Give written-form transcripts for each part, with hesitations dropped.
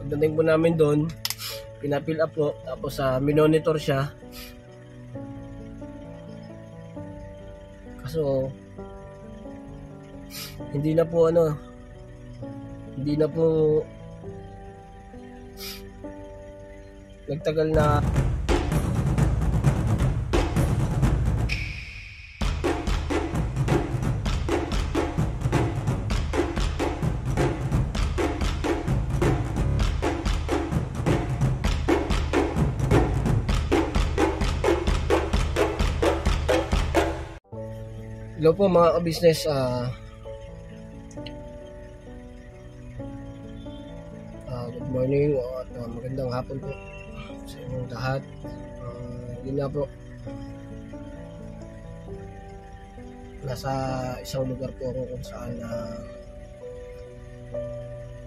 Pagdating po namin doon, pinapill up po, tapos minonitor siya. Kaso hindi na po nagtagal na. Hello po mga ka-business, good morning at magandang hapon po sa inyong lahat. Yun nga po, nasa isang lugar po ako kung saan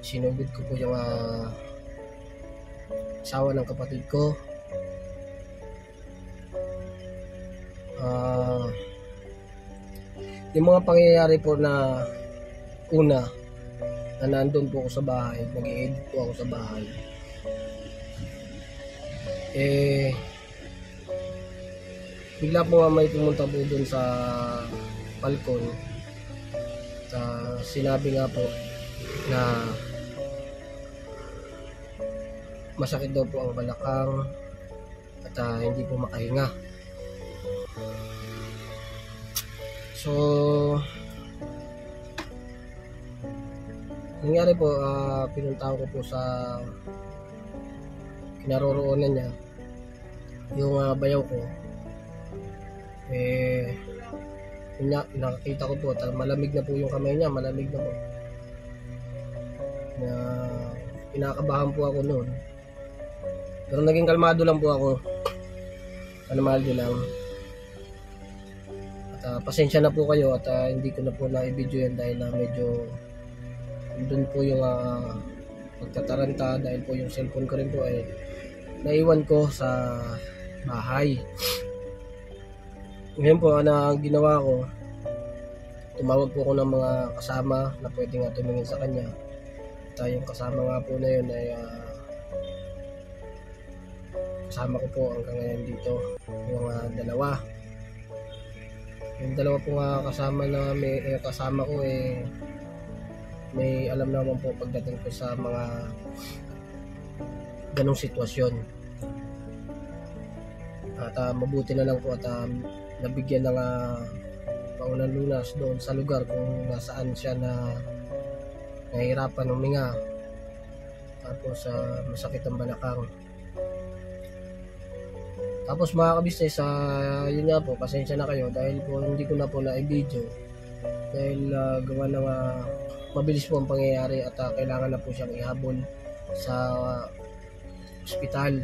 sinugod ko po yung asawa ng kapatid ko. Yung mga pangyayari po na una na nandun po ako sa bahay, nag-i-edit po ako sa bahay, bigla po nga may pumunta po dun sa balkon at sinabi nga po na masakit daw po ang balakang at hindi po makahinga. So, nangyari po, pinuntahan ko po sa kinaroroonan niya yung bayaw ko. Nakakita ko po, malamig na po yung kamay niya, malamig na po. Pinakabahan po ako noon. Pero naging kalmado lang po ako. Kalmado lang. Pasensya na po kayo at hindi ko na po na-i-video yan dahil medyo doon po yung pagtataranta, dahil po yung cellphone ko rin po ay naiwan ko sa bahay. Ngayon po ang ginawa ko, tumawag po ako ng mga kasama na pwede nga tumingin sa kanya. At yung kasama nga po na yun ay kasama ko po hanggang ngayon dito, yung dalawa. Yung dalawa po nga kasama na kasama ko may alam naman po pagdating ko sa mga ganong sitwasyon. At mabuti na lang po at nabigyan ng paunang lunas doon sa lugar kung nasaan siya na nahihirapan huminga. Tapos masakit ang balakang. Tapos mga ka-business, yun nga po, pasensya na kayo dahil po hindi ko na po na-i-video dahil gawa ng mabilis po ang pangyayari at kailangan na po siyang ihabol sa ospital.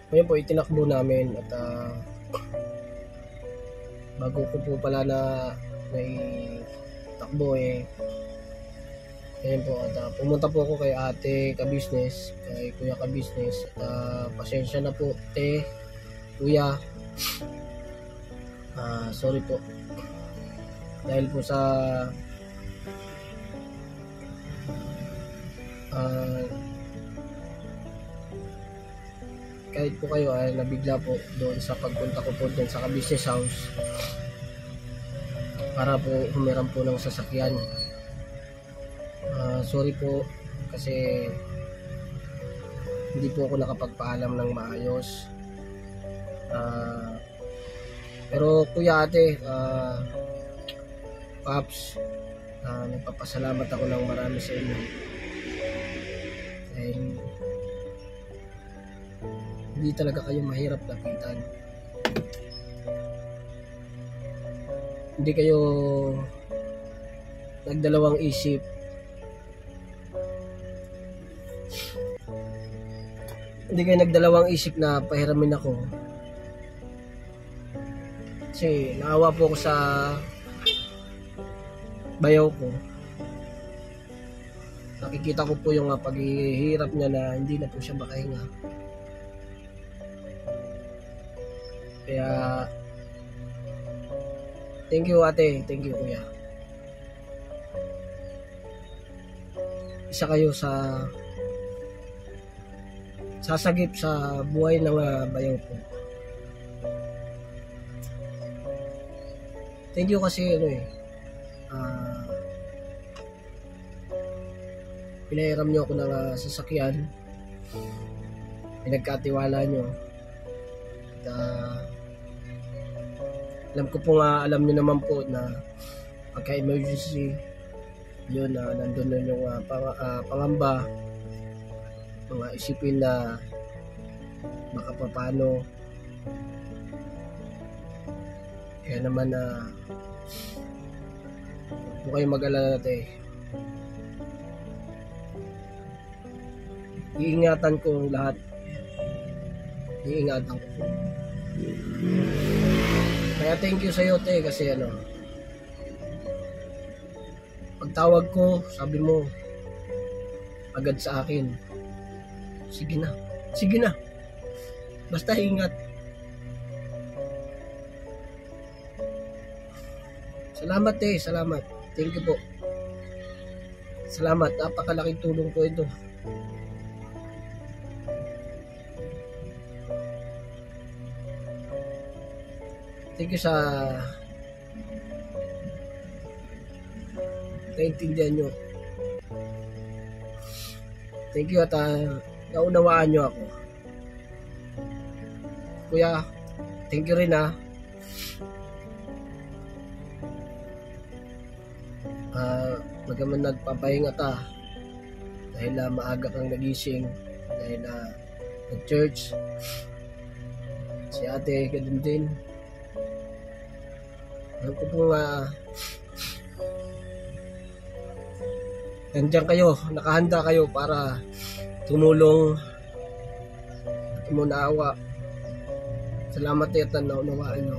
Ngayon po itinakbo namin at bago ko po pala na takbo ayun po, at pumunta po ako kay ate ka-business, kay kuya ka-business, at pasensya na po kuya, sorry po dahil po sa kahit po kayo ay nabigla po doon sa pagpunta ko po doon sa ka-business house para po humiram po ng sasakyan. Sorry po kasi hindi po ako nakapagpaalam ng maayos. Pero kuya ate, Paps, nagpapasalamat ako ng marami sa inyo dahil hindi talaga kayo mahirap lapitan. Hindi kayo nagdalawang isip na pahiramin ako kasi naawa po ako sa bayaw ko. Nakikita ko po yung paghihirap niya na hindi na po siya makahinga. Kaya thank you ate, thank you kuya. isa kayo sa sasagip sa buhay ng bayaw ko. Thank you kasi pinahiram nyo ako ng sasakyan, pinagkatiwala nyo, at alam ko po alam nyo naman po na pagka emergency yun, nandun nun yung pangamba, mga isipin na baka paano. Kaya naman huwag po kayo mag-alala natin. Iingatan ko lahat. Iingatan ko. Kaya thank you sa'yo, te, kasi pagtawag ko, sabi mo agad sa akin, sige na, basta ingat. Salamat, te, salamat. Thank you po. Salamat, napakalaking tulong po ito. Thank you sa naintindihan nyo. Thank you at naunawaan nyo ako. Kuya, thank you rin bagaman nagpapahinga dahil maaga kang nagising, dahil nag-church. Si ate, ganun din. Alam ko pong nandiyan kayo, nakahanda kayo para tumulong at umunaawa. Salamat at naunawaan nyo.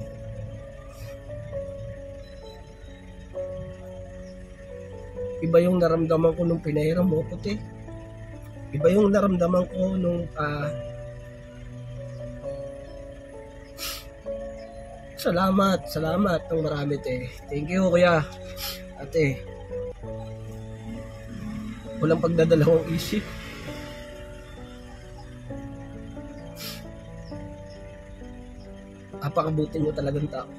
Iba yung naramdaman ko nung pinahiram mo, puti. Iba yung naramdaman ko nung salamat ng marami, te. Thank you, kuya. Ate, walang pagdadalawang isip. Apakabuti mo talagang tao.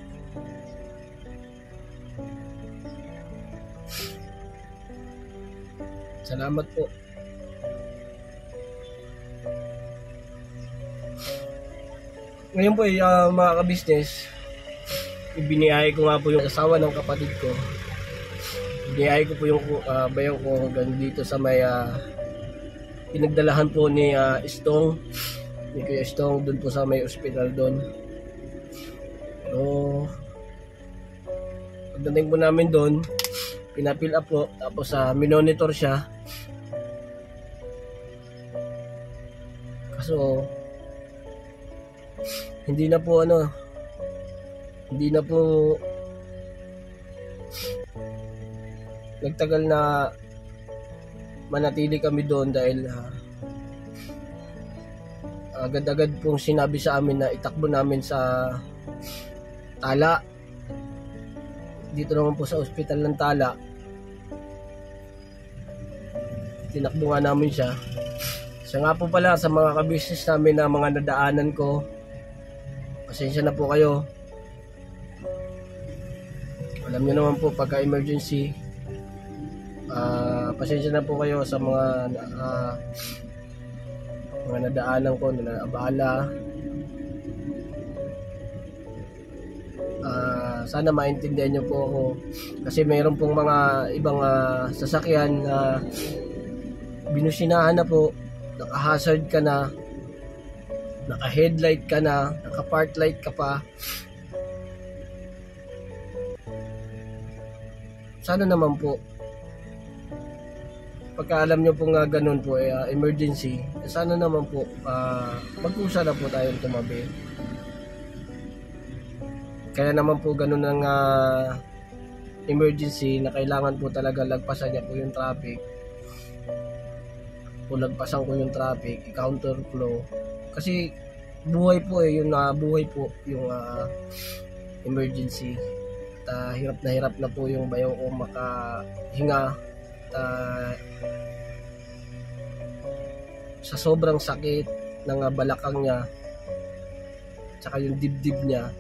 Salamat po. Ngayon po mga ka-business, ibiniyahe ko nga po yung asawa ng kapatid ko. Ibiniyahe ko po yung bayaw ko hanggang dito sa may pinagdalahan po ni Stong, ni Kuya Stong, dun po sa may ospital dun. So, pagdating po namin dun, pinapil up po, tapos minonitor siya. Kaso hindi na po nagtagal na manatili kami doon dahil agad-agad pong sinabi sa amin na itakbo namin sa Tala. Dito naman po sa ospital ng Tala. Tinakbo nga namin siya. Siya nga po pala sa mga ka-business namin na mga nadaanan ko. Pasensya na po kayo. Alam niyo naman po pagka emergency, pasensya na po kayo sa mga nadaanan ko na naabala. Sana maintindihan niyo po ako kasi mayroon pong mga ibang sasakyan na binusinahan na po, naka-hazard ka na, naka-headlight ka na, naka-park light ka pa. Sana naman po pagka alam nyo po nga ganun po emergency, sana naman po mag-usa na po tayong tumabi. Kaya naman po ganun ang emergency na kailangan po talaga lagpasan niya po yung traffic. Kung lagpasan ko yung traffic, i-counter flow. Kasi buhay po buhay po yung emergency. Hirap na po yung bayaw ko makahinga. sa sobrang sakit ng balakang niya tsaka yung dibdib niya.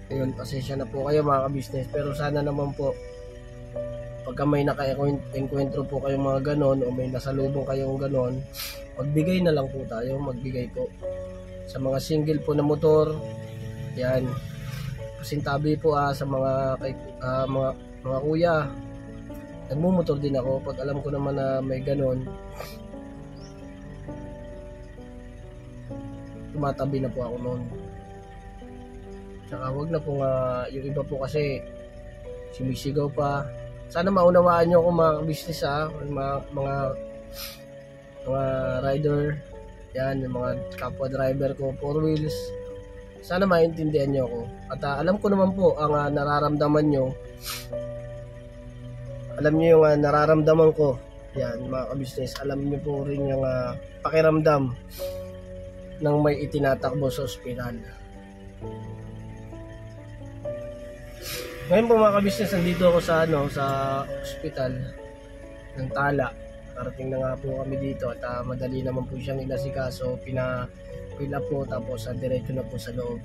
Ayun, pasensya na po kayo mga ka-business, pero sana naman po pagka may naka-encuentro po kayong mga ganon o may nasalubong kayong ganon, magbigay na lang po tayo, magbigay po. Sa mga single po na motor, yan, pasintabi po sa mga mga kuya. Nagmumotor din ako pag alam ko naman na may ganon, tumatabi na po ako noon. Tsaka wag na po yung iba po kasi sumisigaw pa. Sana maunawaan nyo kung mga business mga rider, yan, yung mga kapwa driver ko, 4 wheels. Sana maintindihan nyo ako. At alam ko naman po ang nararamdaman nyo. Alam nyo yung nararamdaman ko. Yan, mga ka-business, alam nyo po rin yung pakiramdam ng may itinatakbo sa ospital. Ngayon po mga ka-business, nandito ako sa ospital ng Tala. Parating na nga po kami dito at madali naman po siyang inasikaso. Pina-fill up po, tapos diretso na po sa loob.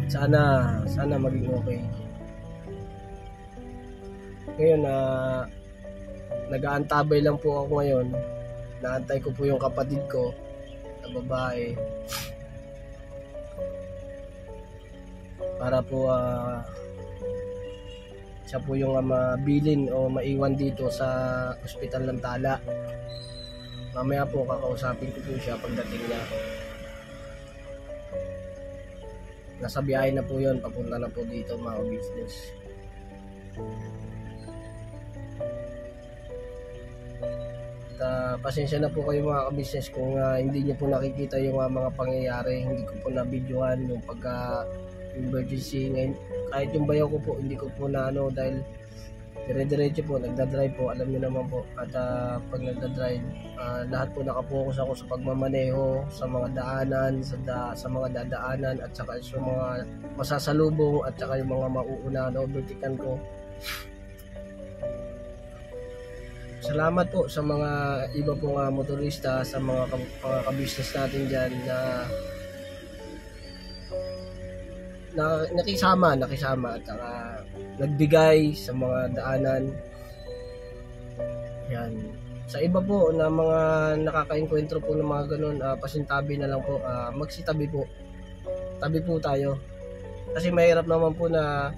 Sana maging okay. Ngayon nag-aantabay lang po ako ngayon. Naantay ko po yung kapatid ko na babae para po siya po yung mabilin o maiwan dito sa ospital ng Tala. Mamaya po kakausapin ko po siya pagdating niya. Nasa biyahe na po yun, papunta na po dito mga business. Pasensya na po kayo mga ka-business kung hindi nyo po nakikita yung mga pangyayari. Hindi ko po na-videohan yung pagka-emergency ngayon. Kahit yung bayaw ko po, hindi ko po na dahil dire-diretso po, nagdadrive po, alam nyo naman po. At pag nagdadrive, lahat po nakapokus ako sa pagmamaneho, sa mga daanan, sa mga dadaanan, at saka sa mga masasalubong, at saka yung mga mauuna na overtaken ko. Salamat po sa mga iba pong motorista, sa mga ka-business natin dyan na nakisama at nagbigay sa mga daanan. Yan. Sa iba po na mga nakaka-encuentro po ng mga ganun, pasintabi na lang po, magsitabi po. Tabi po tayo. Kasi mahirap naman po na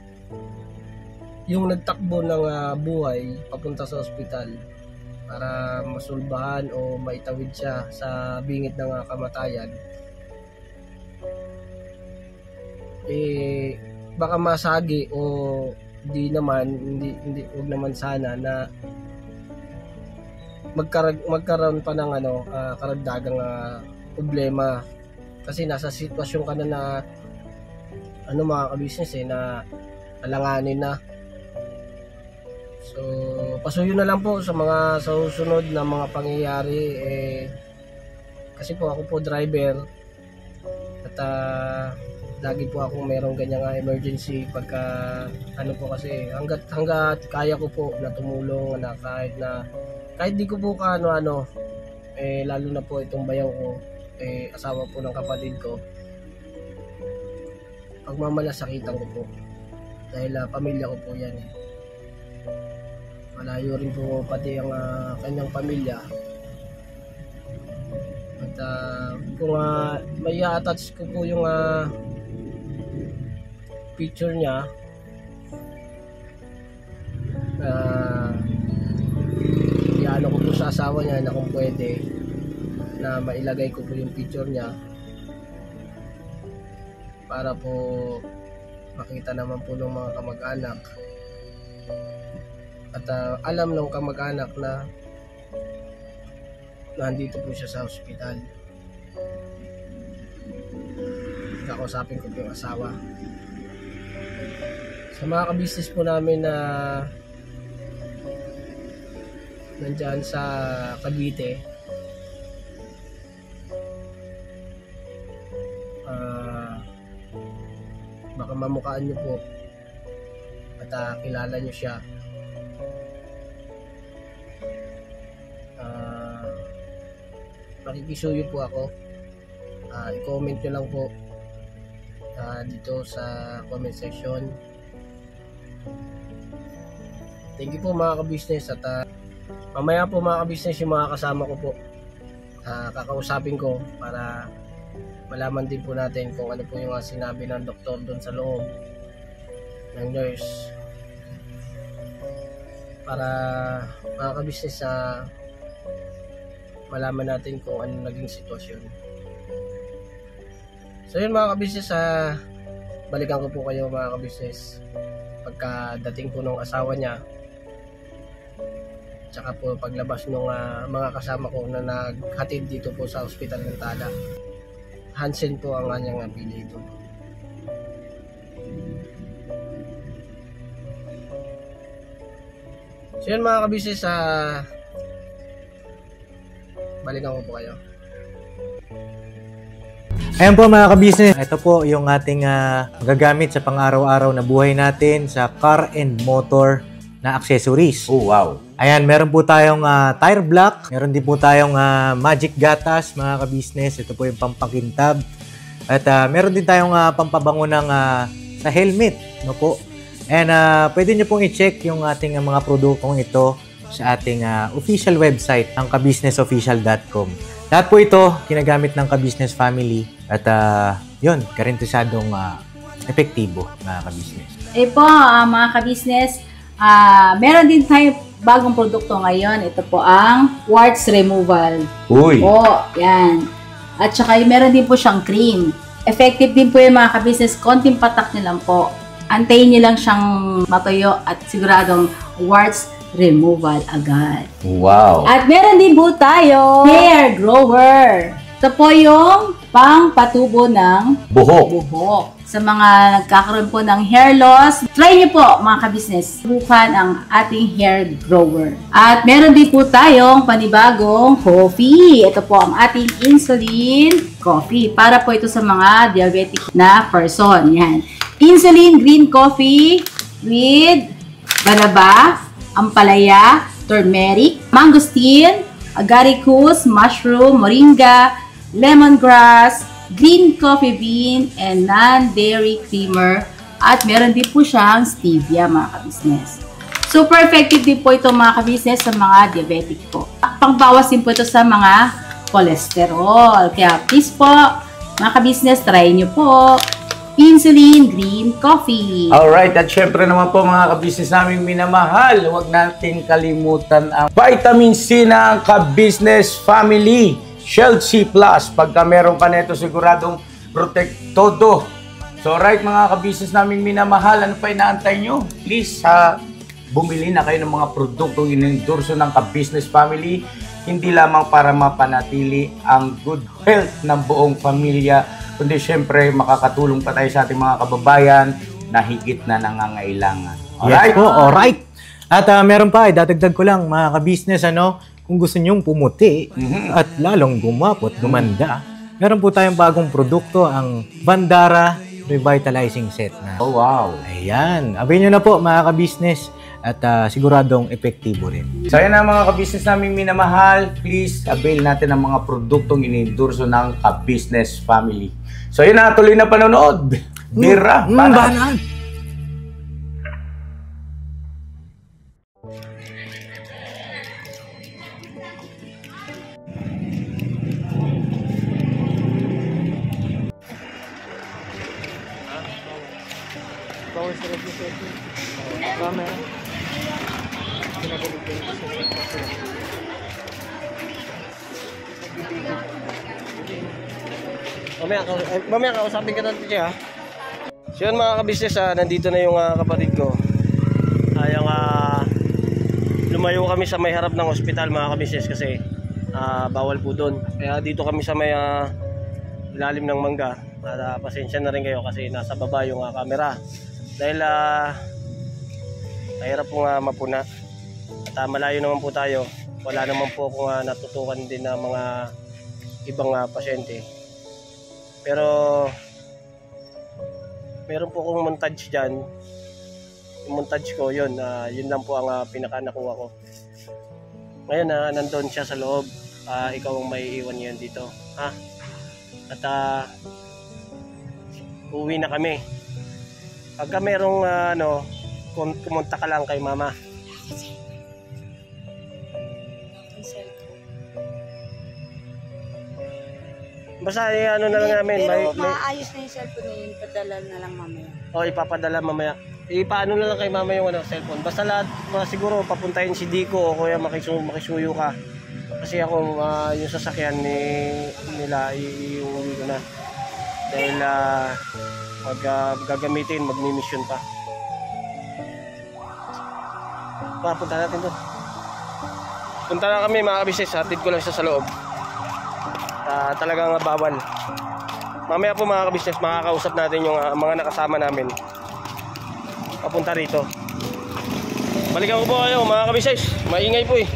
yung nagtakbo ng buhay papunta sa ospital para masulbahan o maitawid siya sa bingit ng kamatayan, baka masagi o hindi wag naman sana na magkaroon pa ng karagdagang problema, kasi nasa sitwasyon ka na mga ka-business na alanganin na. So pasuyo na lang po sa mga susunod na mga pangyayari, kasi po ako po driver at lagi po ako mayroong ganyang emergency pagka po, kasi hanggat kaya ko po na tumulong na kahit di ko po lalo na po itong bayaw ko, asawa po ng kapatid ko, pagmamalasakitan ko po dahil pamilya ko po yan. Malayo rin po pati ang kanyang pamilya. At kung may attach ko po yung picture niya, iano ko po sa asawa niya na kung pwede na mailagay ko po yung picture niya para po makita naman po ng mga kamag-anak at alam ng kamag-anak na nandito po siya sa ospital. Kakausapin ko po yung asawa. Sa mga ka-business po namin na nandyan sa Cavite, baka mamukhaan nyo po at kilala nyo siya. Makikisuyo po ako. I-comment nyo lang po dito sa comment section. Thank you po mga ka-business, at mamaya po mga ka-business yung mga kasama ko po kakausapin ko para malaman din po natin kung ano po yung sinabi ng doktor doon sa loob, ng nurse, para mga ka-business malaman natin kung ano naging sitwasyon. So yun mga ka-business, balikan ko po kayo mga ka-business pagkadating po ng asawa niya, tsaka po paglabas ng mga kasama ko na naghatid dito po sa Ospital ng Tala. Hansen po ang kanyang apelyido. So yun mga ka-business, balikan ko po kayo. Ayan po mga ka-business, ito po yung ating gagamit sa pang-araw-araw na buhay natin sa car and motor na accessories. Oh, wow. Ayan, meron po tayong tire block, meron din po tayong magic gatas mga ka-business. Ito po yung pampakintab. At meron din tayong pampabango ng sa helmet, no po. And pwede nyo pong i-check yung ating mga produktong ito sa ating official website, ang kabusinessofficial.com. Lahat po ito ginagamit ng ka-business family at yun, karentesadong epektibo mga ka-business. Po, mga ka-business, meron din tayo bagong produkto ngayon. Ito po ang warts removal. Uy! Po, yan. At saka meron din po siyang cream. Effective din po yung mga ka-business. Konting patak nyo lang po. Antayin nyo lang siyang matuyo at siguradong warts removal agad. Wow! At meron din po tayo hair grower. Ito po yung pang-patubo ng buhok. Sa mga nagkakaroon po ng hair loss, try niyo po mga ka-business, subukan ang ating hair grower. At meron din po tayong panibagong coffee. Ito po ang ating insulin coffee. Para po ito sa mga diabetic na person. Yan. Insulin green coffee with banaba, ampalaya, turmeric, mangosteen, agaricus, mushroom, moringa, lemongrass, green coffee bean, and non-dairy creamer. At meron din po siyang stevia mga ka-business. Super effective din po ito mga ka-business sa mga diabetic po. Pangbawas din po ito sa mga cholesterol. Kaya please po mga ka-business, try nyo po insulin green coffee. Alright, at syempre naman po mga ka-business naming minamahal, huwag natin kalimutan ang vitamin C ng ka-business family. Shield C+. Pagka meron ka nito, siguradong protect todo. So right mga ka-business naming minamahal, ano pa inaantay nyo? Please, bumili na kayo ng mga produktong inendorso ng ka-business family. Hindi lamang para mapanatili ang good health ng buong pamilya, kundi syempre makakatulong pa tayo sa ating mga kababayan na higit na nangangailangan. Alright? Yes po, alright. At meron pa, dadagdag ko lang mga ka-business, kung gusto nyong pumuti at lalong gumapot, gumanda, meron po tayong bagong produkto, ang Bandara Revitalizing Set. Oh, wow. Ayan, abay nyo na po mga ka-business at siguradong epektibo rin. So yan na mga ka-business naming minamahal, please avail natin ang mga produktong inendorso ng ka-business family. So yun na, tuloy na panonood. Bira, banat. Mamaya kausapin ka natin siya. So yun mga ka-business, nandito na yung kapatid ko. Lumayo kami sa may harap ng ospital mga ka-business kasi bawal po doon. Kaya dito kami sa may ilalim ng mangga. Pasensya na rin kayo kasi nasa baba yung camera. Dahil mahirap po mapuna. At malayo naman po tayo. Wala naman po akong natutukan din na mga ibang pasyente. Pero meron po akong montage dyan. Yung montage ko, yun lang po ang pinaka nakuha ko. Ngayon nandun siya sa loob. Ikaw ang may iwan ngayon dito, ha? At uwi na kami. Pagka merong kumunta ka lang kay mama. Basta na lang namin. Pero maayos na yung cellphone na yun, padala na lang mamaya. Ipapadala mamaya. Ipaano na lang kay mama yung cellphone. Basta lahat, siguro papuntahin si Dico o kuya makisuyo ka. Kasi ako, yung sasakyan nila, iuwi ko na. Dahil gagamitin, magmi-mission pa. Punta natin doon. Punta na kami mga kabisnes, hatid ko lang siya sa loob. Talagang bawal. Mamaya po mga kabisnes, makakausap natin yung mga nakasama namin papunta rito. Balikan ko po kayo mga kabisnes, maingay po eh.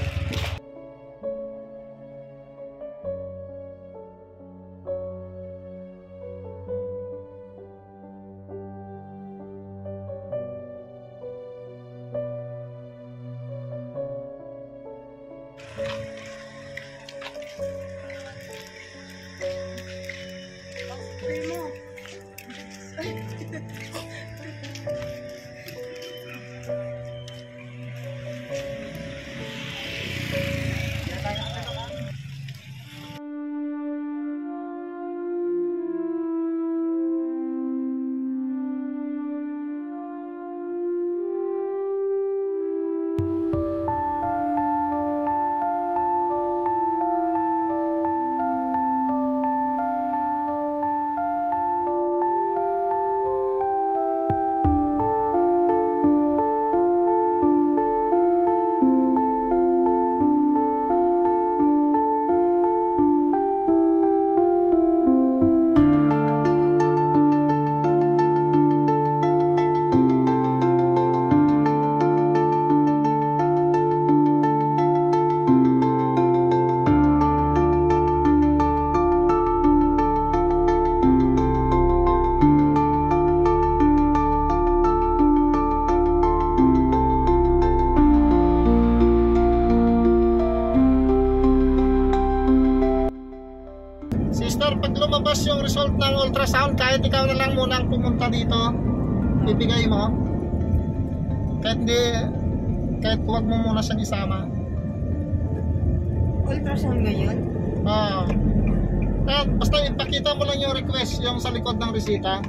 Sister, pag lumabas yung result ng ultrasound, kahit ikaw na lang muna ang pumunta dito, bibigay mo. Kahit huwag mo muna siyang isama. Ultrasound ngayon? Oo. Basta ipakita mo lang yung request, yung sa likod ng resita.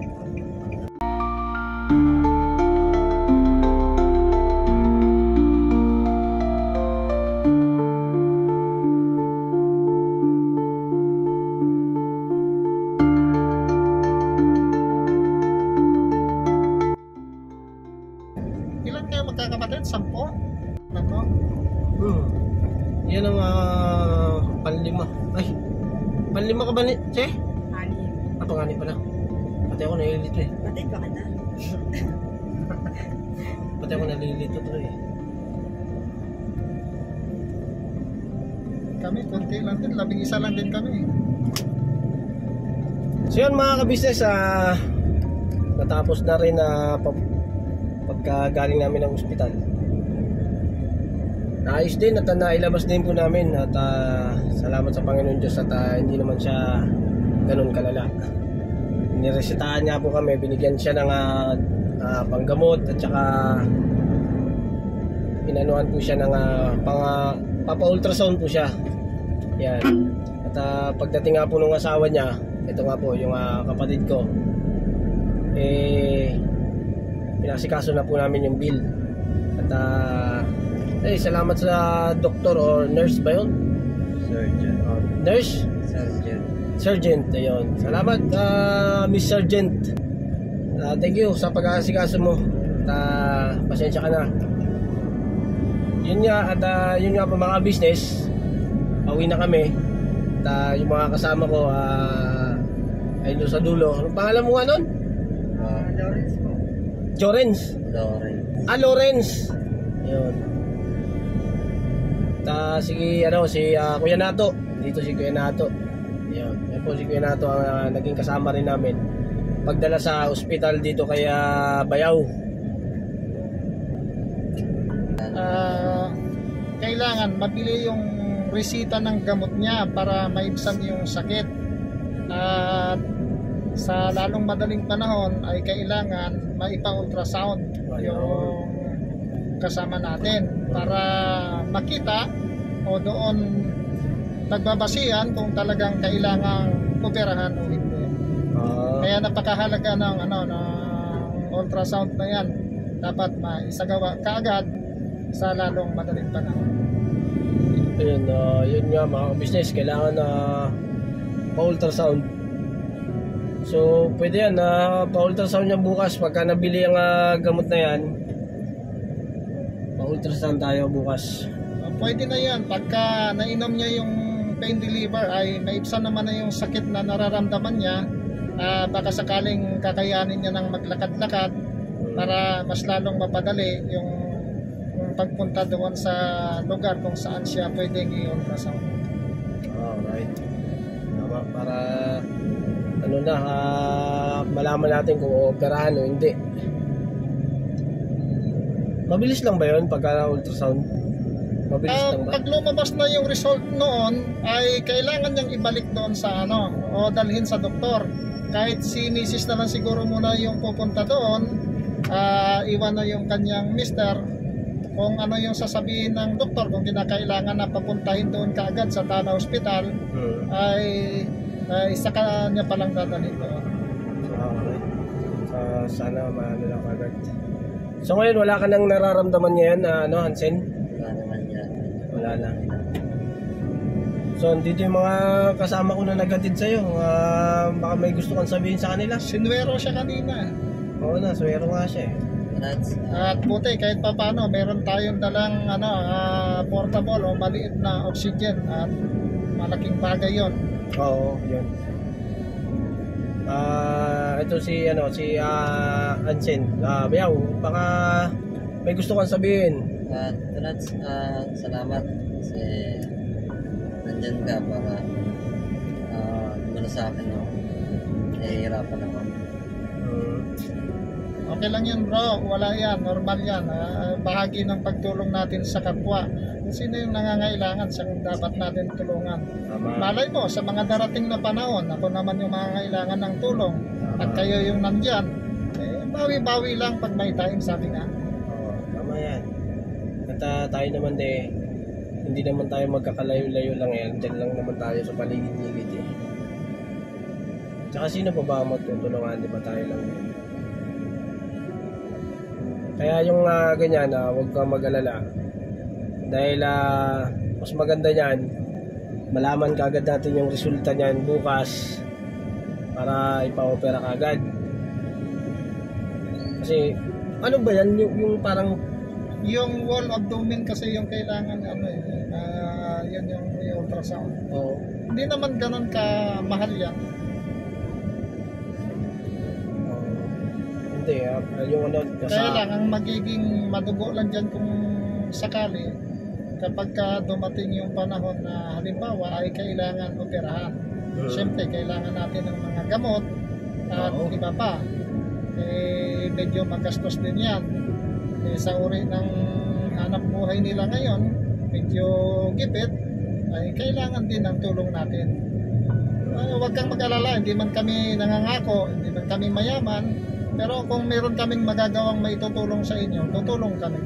Ilan kayo magkakapatid? 10? Nako. Yan ang panlima. Ay, panlima ka ba ni Che? Anim. Pangani pala. Pati ako nalilito eh. Batid ba kita? Pati ako nalilito to eh. Kami, konti lang din. 11 lang din kami. So yun mga kabisnes, natapos na rin pagka galing namin ng ospital. Naayos din at nailabas din po namin at salamat sa Panginoon Diyos at hindi naman siya ganun kalala. Niresetahan niya po kami, binigyan siya ng panggamot at saka inanuhan po siya ng papa-ultrasound po siya. Yan. At pagdating nga po ng asawa niya, ito nga po yung kapatid ko, pinasikaso na po namin yung bill. At salamat sa doktor or nurse ba yun? Surgeon. Nurse? Sergeant, ayun. Salamat, Miss Sergeant. Thank you sa pag-aasikaso mo. At pasensya ka na. Yun nga, at yun nga po mga business, pauwi na kami. At yung mga kasama ko ay doon sa dulo. Anong pangalan mo nga nun? Lawrence po. Jorens? Lawrence. Ayun. Si Kuya Nato. Dito si Kuya Nato. Yan po si Kuya Nato ang naging kasama rin namin. pagdala sa ospital dito kay Bayaw. Kailangan mabili yung resita ng gamot niya para maibsan yung sakit. At sa lalong madaling panahon ay kailangan maipa-ultrasound yung kasama natin para makita o doon pagbabasihan kung talagang kailangang operahan o hindi. Kaya napakahalaga ng ultrasound na yan. Dapat maisagawa kaagad sa lalong madaling panahon. Ayun, yun nga mga business, kailangan pa-ultrasound. So, pwede yan, pa-ultrasound niya bukas. Pagka nabili ang gamot na yan, pa-ultrasound tayo bukas. Pwede na yan. Pagka nainom niya yung pain reliever ay maibsan naman na yung sakit na nararamdaman niya. Baka sakaling kakayanin niya ng maglakad-lakad para mas lalong mapadali yung pagpunta doon sa lugar kung saan siya pwedeng i-ultrasound. Alright. Tama, para malaman natin kung operahan o hindi. Mabilis lang ba yun pagka ultrasound? Mabilis lang ba? Pag lumabas na yung result noon ay kailangan niyang ibalik doon sa o dalhin sa doktor. Kahit si Mrs. na lang siguro muna yung pupunta doon, iwan na yung kanyang mister kung ano yung sasabihin ng doktor, kung kinakailangan na papuntahin doon kaagad sa Tana Hospital, ay saka niya palang dadalhin doon. Okay. Sana maano lang agad. So ngayon wala ka nang nararamdaman ngayon na Hansen? Wala naman yan. Wala na. So dito yung mga kasama ko na nagatid sa'yo. Baka may gusto kang sabihin sa kanila. Sinwero siya kanina. Oo na, swero nga siya eh. At buti kahit pa paano meron tayong dalang portable o maliit na oxygen at malaking bagay yon. Oo, yun. Ito si Hansen. Bayaw, baka may gusto kang sabihin. Salamat kasi nandyan ka para sa akin nahihirapan ako. Okay lang yan bro, wala yan, normal yan. Bahagi ng pagtulong natin sa kapwa. Kung sino yung nangangailangan, siyang dapat natin tulungan. Malay mo, sa mga darating na panahon, ako naman yung nangangailangan ng tulong. At kayo yung nandyan, bawi-bawi lang pag may time, sabi nga. Tama yan. At tayo naman hindi naman tayo magkakalayo-layo lang yan. Diyan lang naman tayo sa paligid-ligid eh. Tsaka sino pa ba magtutulungan, di ba tayo lang yan? Kaya yung ganyan, huwag kang mag-alala. Dahil mas maganda niyan, malaman kagad natin yung resulta niyan bukas para ipa-opera kagad. Kasi, ano ba yan? Yung parang... Yung wall abdomen kasi yung kailangan, yun yung ultrasound. Oo. Hindi naman ganun ka mahal yan. Yung kaya lang ang magiging madugo lang dyan kung sakali kapag dumating yung panahon na halimbawa ay kailangan operahan. Siyempre kailangan natin ng mga gamot at iba pa. Medyo magastos din yan. Sa uri ng hanap buhay nila ngayon, medyo gipit, ay kailangan din ng tulong natin. Huwag kang mag-alala, hindi man kami nangangako, hindi man kami mayaman. Pero kung meron kaming magagawang maitutulong sa inyo, tutulong kami.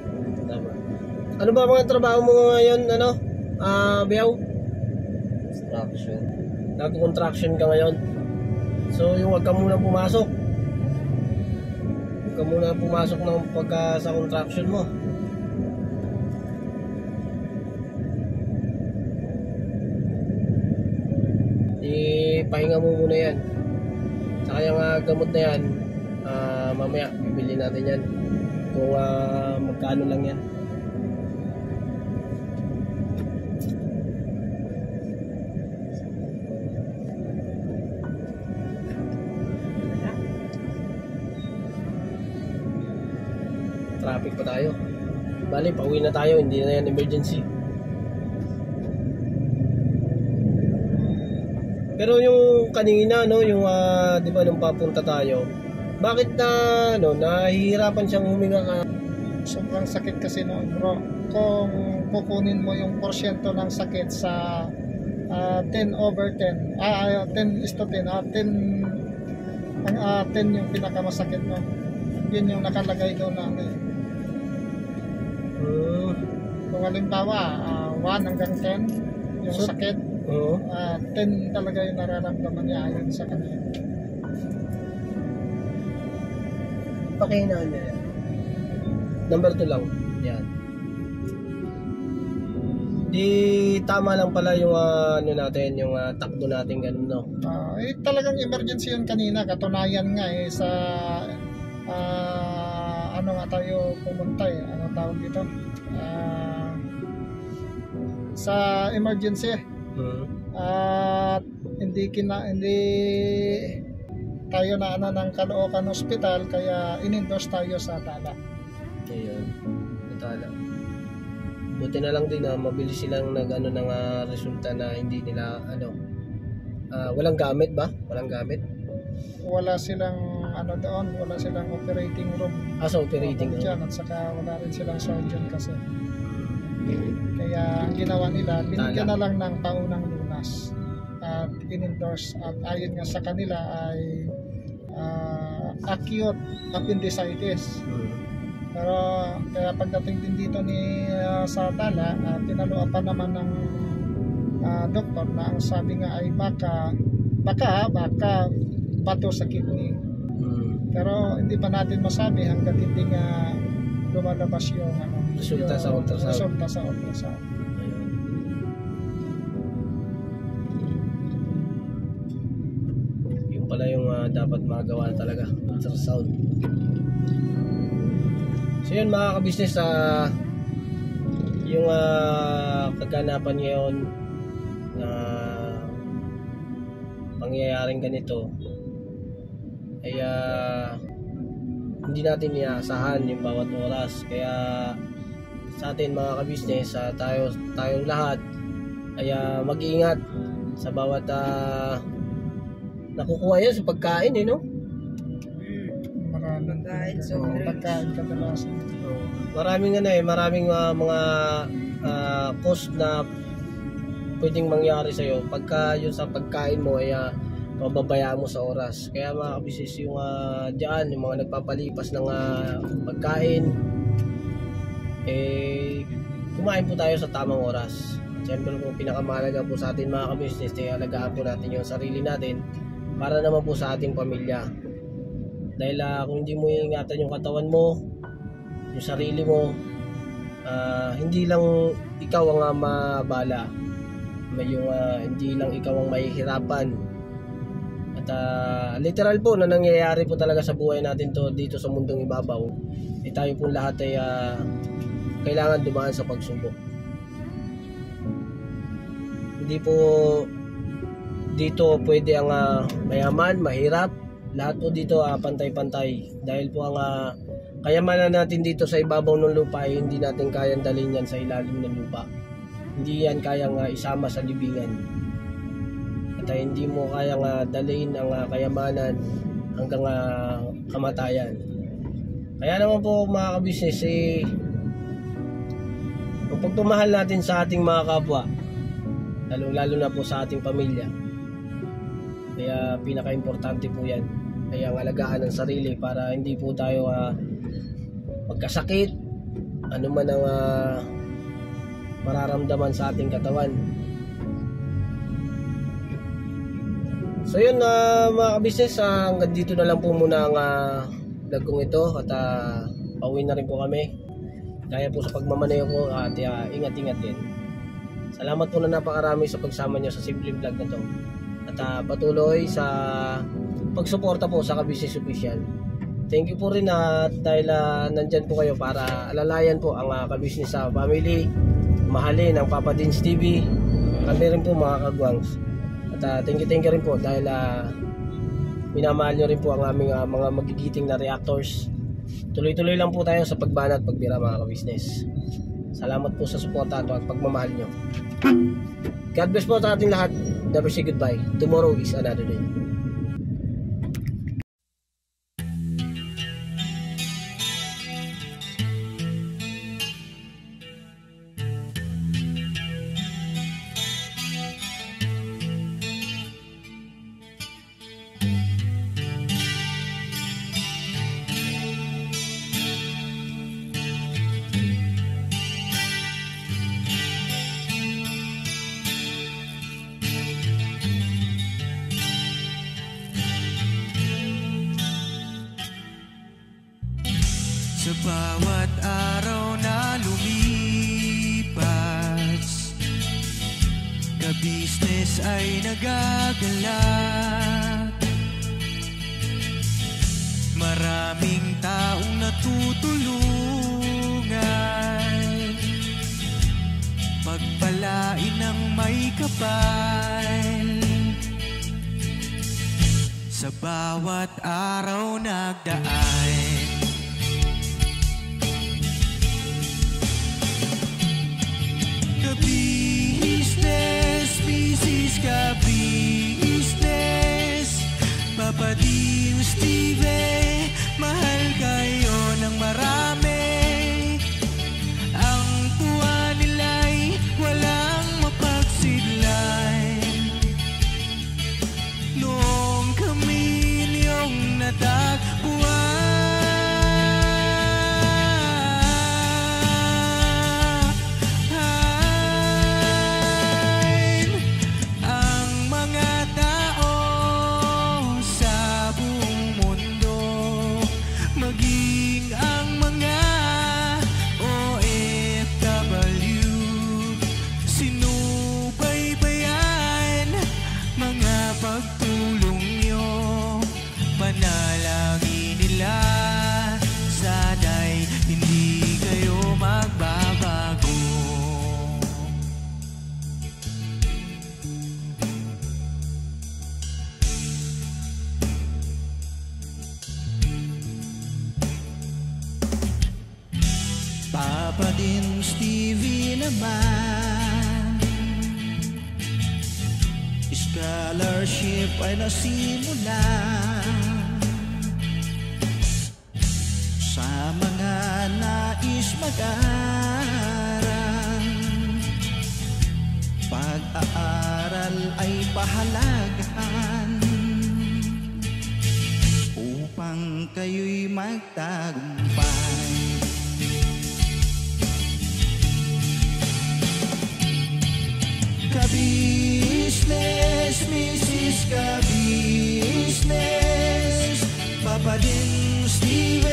Tama. Ano ba mga trabaho mo ngayon, Bayaw? Construction. Nag-contraction ka ngayon. So, yung wag ka muna pumasok. Huwag ka muna pumasok ng pagka sa contraction mo. Ipahinga mo muna yan. Saka yung gamot na yan, mamaya bibili natin yan kung magkano lang yan. Traffic pa tayo. Bali, pauwi na tayo, hindi na yan emergency. Pero yung kanina, no, yung di ba nung papunta tayo, bakit nahihirapan siyang huminga ka? Sobrang sakit kasi noon, bro. Kung kukunin mo yung porsyento ng sakit sa 10/10, 10:10, 10 yung pinakamasakit, no. Yun yung nakalagay doon na kung halimbawa 1 hanggang 10 yung sakit, 10 talaga yung nararamdaman niya ayon sa kanya. Pakihinaan niya yan. Number 2 lang. Yan. Di tama lang pala yung yung takbo natin ganun, no? Talagang emergency yun kanina. Katunayan nga sa ano nga tayo pumunta ano tawag dito? Sa emergency. At hindi tayo na ng Caloocan Hospital, kaya in-endorse tayo sa Tala. Ayun, Tala. Buti na lang din na mabilis silang ng resulta na hindi nila walang gamit ba? Walang gamit? Wala silang doon, wala silang operating room. Sa operating room. At saka wala rin silang surgeon kasi. Kaya ang ginawa nila, binigyan na lang ng paunang lunas at in-endorse, at ayon nga sa kanila ay acute appendicitis. Pero kaya pagdating din dito sa Tala, tinaluan pa naman ng doktor na ang sabi nga ay baka bato sa kidney. Pero hindi pa natin masabi hanggat hindi nga lumalabas yung resulta sa ultrasound. Yung pala yung dapat magawa talaga, ultrasound. So yun mga ka-business, yung kaganapan ngayon na pangyayaring ganito ay hindi natin inaasahan yung bawat oras. Kaya sa atin mga ka-business, tayong lahat ay mag-iingat sa bawat nakukuha yan sa pagkain, no? Maraming pagkain kadalasan. Maraming mga cost na pwedeng mangyari sa'yo pagka yun sa pagkain mo ay pababayaan mo sa oras. Kaya mga ka-business, yung dyan, yung mga nagpapalipas ng pagkain, kumain po tayo sa tamang oras. Siyempre po, pinakamahalaga po sa atin mga ka-business, alagaan po natin yung sarili natin para naman po sa ating pamilya. Dahil kung hindi mo iingatan yung katawan mo, yung sarili mo, hindi lang ikaw ang mabala, hindi lang ikaw ang mahihirapan. At literal po na nangyayari po talaga sa buhay natin to dito sa mundong ibabaw, tayo po lahat ay kailangan dumaan sa pagsubok. Hindi po dito pwede ang mayaman, mahirap. Lahat po dito pantay-pantay. Dahil po ang kayamanan natin dito sa ibabaw ng lupa ay hindi natin kayang dalhin yan sa ilalim ng lupa. Hindi yan kayang isama sa libingan. At hindi mo kayang dalhin ang kayamanan hanggang kamatayan. Kaya naman po mga ka-business, kung pagpamahal natin sa ating mga kapwa, lalo na po sa ating pamilya, kaya pinaka-importante po yan ay ang alagaan ng sarili para hindi po tayo magkasakit, ano man ang mararamdaman sa ating katawan. So yun mga ka-business, hanggang dito na lang po muna ang vlog kong ito, at pauwi na rin po kami. Kaya po sa pagmamaneho ko at ingat-ingat din. Salamat po na napakarami sa pagsama nyo sa simple vlog na to. At patuloy sa pagsuporta po sa Ka-Business Official. Thank you po rin dahil nandyan po kayo para alalayan po ang Ka-Business family. Mahalin ang Papa Dins TV. Kami rin po mga kagwangs. At thank you rin po dahil minamahal nyo rin po ang aming mga magigiting na reactors. Tuloy-tuloy lang po tayo sa pagbana at pagbira mga ka-business. Salamat po sa suporta at pagmamahal nyo. God bless po sa ating lahat. Never say goodbye. Tomorrow is another day. Sa bawat araw na lumipas, ka-business ay nagagalak. Maraming taong natutulungan, pagpalain ng may kapal. Sa bawat araw nagdaan, ka-business, business ka-business, Papa Dio, Steve, mahal kayo ng marami. Ang tuwa nila'y walang mapagsidlan. Noong kami niyong natagpuan, Papa din Stevie naman, scholarship ay nasimula sa mga nais mag-aral. Pag-aaral ay pahalagahan upang kayo'y magtagumpay. Ka-business, Mrs. Ka-business, Papa din Steve,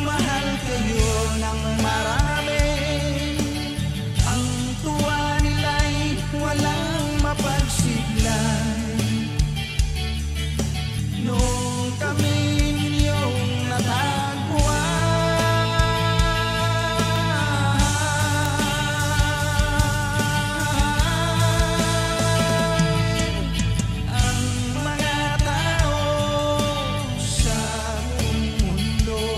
mahal kayo ng marami. Ang tuwa nila'y walang mapagsiglan. Noong kami ninyong natagpuan, ang mga tao sa buong mundo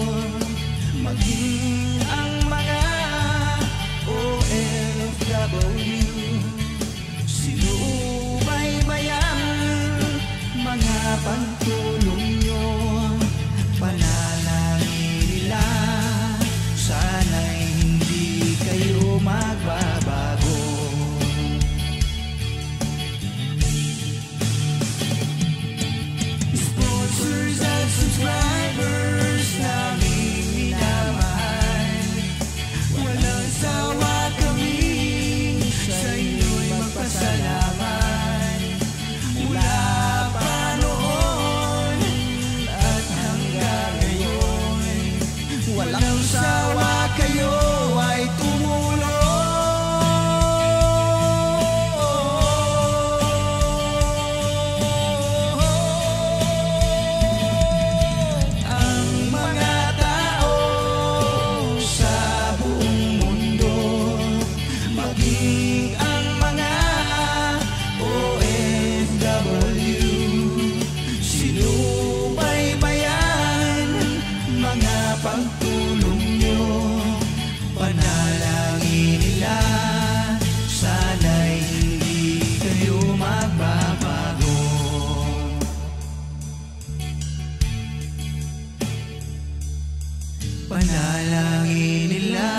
Panalangin nila,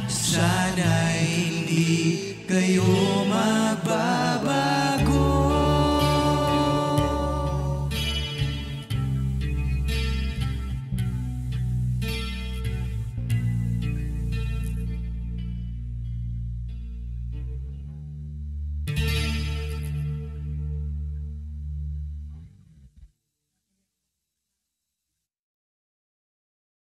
sana'y hindi kayo magbago.